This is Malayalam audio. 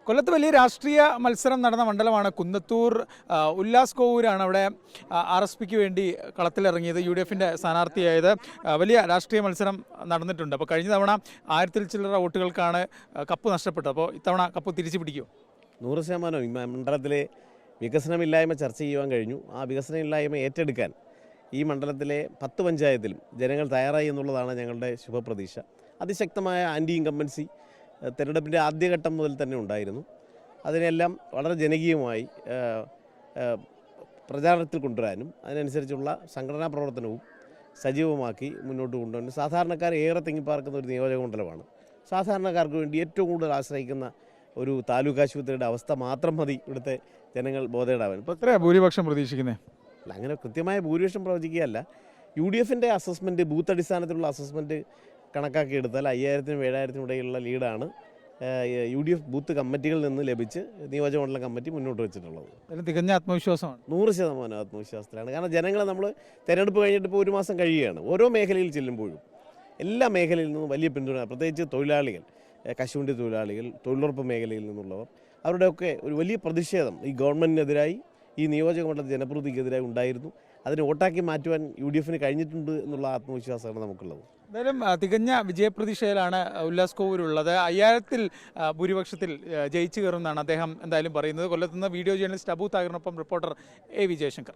കൊല്ലത്ത് വലിയ രാഷ്ട്രീയ മത്സരം നടന്ന മണ്ഡലമാണ് കുന്നത്തൂർ. ഉല്ലാസ് കോവൂരാണ് അവിടെ RSPക്ക് വേണ്ടി കളത്തിലിറങ്ങിയത്, UDFിൻ്റെ സ്ഥാനാർത്ഥിയായത്. വലിയ രാഷ്ട്രീയ മത്സരം നടന്നിട്ടുണ്ട്. അപ്പോൾ കഴിഞ്ഞ തവണ 1000 ചില്ലറ വോട്ടുകൾക്കാണ് കപ്പ് നഷ്ടപ്പെട്ടത്. അപ്പോൾ ഇത്തവണ കപ്പ് തിരിച്ചു പിടിക്കുമോ? 100% ഈ മണ്ഡലത്തിലെ വികസനമില്ലായ്മ ചർച്ച ചെയ്യുവാൻ കഴിഞ്ഞു. ആ വികസനമില്ലായ്മ ഏറ്റെടുക്കാൻ ഈ മണ്ഡലത്തിലെ 10 പഞ്ചായത്തിലും ജനങ്ങൾ തയ്യാറായി എന്നുള്ളതാണ് ഞങ്ങളുടെ ശുഭപ്രതീക്ഷ. അതിശക്തമായ ആൻറ്റി ഇൻകംബൻസി തെരഞ്ഞെടുപ്പിൻ്റെ ആദ്യഘട്ടം മുതൽ തന്നെ ഉണ്ടായിരുന്നു. അതിനെല്ലാം വളരെ ജനകീയമായി പ്രചാരണത്തിൽ കൊണ്ടുവരാനും അതിനനുസരിച്ചുള്ള സംഘടനാ പ്രവർത്തനവും സജീവമാക്കി മുന്നോട്ട് കൊണ്ടുവരാനും സാധാരണക്കാർ ഏറെ തിങ്ങിപ്പാർക്കുന്ന ഒരു നിയോജക മണ്ഡലമാണ്. സാധാരണക്കാർക്ക് വേണ്ടി ഏറ്റവും കൂടുതൽ ആശ്രയിക്കുന്ന ഒരു താലൂക്ക് ആശുപത്രിയുടെ അവസ്ഥ മാത്രം മതി ഇവിടുത്തെ ജനങ്ങൾ ബോധേടാവാൻ. ഇപ്പോൾ എത്രയാണ് ഭൂരിപക്ഷം പ്രതീക്ഷിക്കുന്നത്? അല്ല, അങ്ങനെ കൃത്യമായ ഭൂരിപക്ഷം പ്രവചിക്കുകയല്ല. UDFിൻ്റെ അസസ്മെൻറ്റ്, ബൂത്ത് അടിസ്ഥാനത്തിലുള്ള അസസ്മെൻറ്റ് കണക്കാക്കിയെടുത്താൽ 5000-നും 7000-നും ഇടയിലുള്ള ലീഡാണ് UDF ബൂത്ത് കമ്മിറ്റികളിൽ നിന്ന് ലഭിച്ച് നിയോജകമണ്ഡലം കമ്മിറ്റി മുന്നോട്ട് വെച്ചിട്ടുള്ളത്. അതിന് തികഞ്ഞ ആത്മവിശ്വാസമാണ്. 100% ആത്മവിശ്വാസത്തിലാണ്. കാരണം ജനങ്ങളെ നമ്മൾ തിരഞ്ഞെടുപ്പ് കഴിഞ്ഞിട്ട് ഇപ്പോൾ 1 മാസം കഴിയുകയാണ്. ഓരോ മേഖലയിൽ ചെല്ലുമ്പോഴും എല്ലാ മേഖലയിൽ നിന്നും വലിയ പിന്തുണ, പ്രത്യേകിച്ച് തൊഴിലാളികൾ, കശുവണ്ടി തൊഴിലാളികൾ, തൊഴിലുറപ്പ് മേഖലയിൽ നിന്നുള്ളവർ, അവരുടെയൊക്കെ ഒരു വലിയ പ്രതിഷേധം ഈ ഗവൺമെൻറ്റിനെതിരായി, ഈ നിയോജകമണ്ഡല ജനപ്രതിനിധിക്കെതിരായി ഉണ്ടായിരുന്നു. അതിനെ വോട്ടാക്കി മാറ്റുവാൻ UDFിന് കഴിഞ്ഞിട്ടുണ്ട് എന്നുള്ള ആത്മവിശ്വാസമാണ് നമുക്കുള്ളത്. എന്തായാലും തികഞ്ഞ വിജയപ്രതീക്ഷയിലാണ് ഉല്ലാസ് കോവൂരുള്ളത്. 5000 ഭൂരിപക്ഷത്തിൽ ജയിച്ചു കയറുമെന്നാണ് അദ്ദേഹം എന്തായാലും പറയുന്നത്. കൊല്ലത്തുനിന്ന് വീഡിയോ ജേർണലിസ്റ്റ് അബു താഹിറിനൊപ്പം റിപ്പോർട്ടർ AV ജയശങ്കർ.